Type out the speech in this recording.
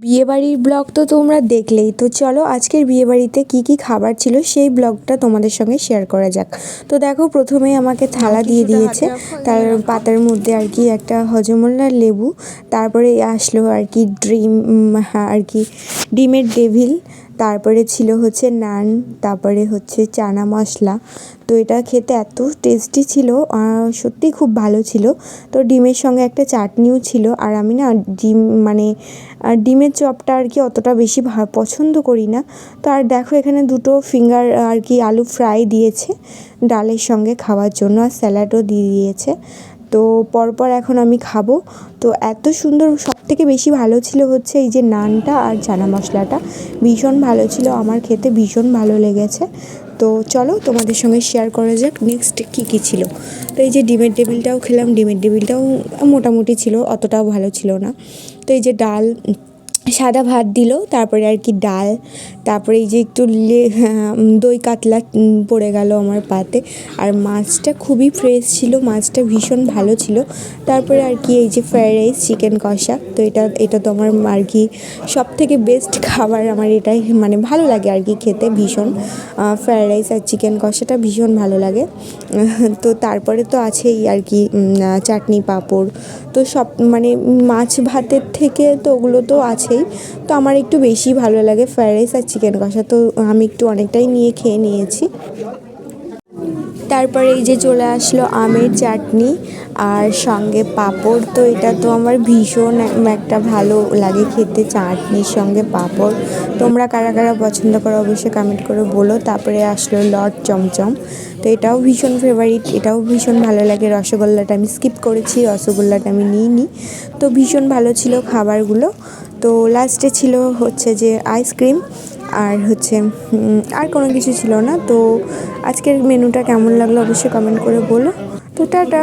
বিয়েবাড়ির ব্লগ তো তোমরা দেখলেই। তো চলো আজকের বিয়েবাড়িতে কি কি খাবার ছিল সেই ব্লগটা তোমাদের সঙ্গে শেয়ার করা যাক। তো দেখো প্রথমেই আমাকে থালা দিয়ে দিয়েছে, তার পাতার মধ্যে আর কি একটা হজমোলার লেবু, তারপরে আসলো আর কি ডিমের ডেভিল, তারপরে ছিল হচ্ছে নান, তারপরে হচ্ছে চানা মশলা। তো এটা খেতে এত টেস্টি ছিল, সত্যিই খুব ভালো ছিল। তো ডিমের সঙ্গে একটা চাটনিও ছিল। আর আমি না ডিমের চপটা আর কি অতটা বেশি পছন্দ করি না। তো আর দেখো এখানে দুটো ফিঙ্গার আর কি আলু ফ্রাই দিয়েছে ডালের সঙ্গে খাওয়ার জন্য, আর স্যালাডও দিয়ে দিয়েছে। তো পরপর এখন আমি খাবো। তো এত সুন্দর, সবথেকে বেশি ভালো ছিল হচ্ছে এই যে নানটা আর চানা মশলাটা, ভীষণ ভালো ছিল, আমার খেতে ভীষণ ভালো লেগেছে। তো চলো তোমাদের সঙ্গে শেয়ার করা যাক নেক্সট কী কী ছিল। তো এই যে ডিমের টেবিলটাও খেলাম, ডিমের টেবিলটাও মোটামুটি ছিল, অতটাও ভালো ছিল না। তো এই যে ডাল, সাদা ভাত দিল, তারপরে আর কি ডাল, তারপরে এই যে একটু দই কাতলা পড়ে গেল আমার পাতে। আর মাছটা খুবই ফ্রেশ ছিল, মাছটা ভীষণ ভালো ছিল। তারপরে আর কি এই যে ফ্রায়েড রাইস, চিকেন কষা। তো এটা তো আমার আর কি সবথেকে বেস্ট খাবার, আমার এটাই মানে ভালো লাগে আর কি খেতে ভীষণ। ফ্রায়েড রাইস আর চিকেন কষাটা ভীষণ ভালো লাগে। তো তারপরে তো আছেই আর কি চাটনি পাঁপড়। তো সব মানে মাছ ভাতের থেকে তো ওগুলো তো আছেই। তো আমার একটু বেশি ভালো লাগে ফ্রায়েড রাইস আর চিকেন কষা, তো আমি একটু অনেকটাই নিয়ে খেয়ে নিয়েছি। তারপরে এই যে চলে আসলো আমের চাটনি আর সঙ্গে পাঁপড়। তো এটা তো আমার ভীষণ একটা ভালো লাগে খেতে, চাটনির সঙ্গে পাঁপড়। তোমরা কারা কারা পছন্দ করো অবশ্যই কমেন্ট করে বলো। তারপরে আসলো লট চমচম, তো এটাও ভীষণ ফেভারিট, এটাও ভীষণ ভালো লাগে। রসগোল্লাটা আমি স্কিপ করেছি, রসগোল্লাটা আমি নিইনি। তো ভীষণ ভালো ছিল খাবারগুলো। তো লাস্টে ছিল হচ্ছে যে আইসক্রিম, আর হচ্ছে আর কোনো কিছু ছিল না। তো আজকের মেনুটা কেমন লাগলো অবশ্যই কমেন্ট করে বলো। তো টাটা।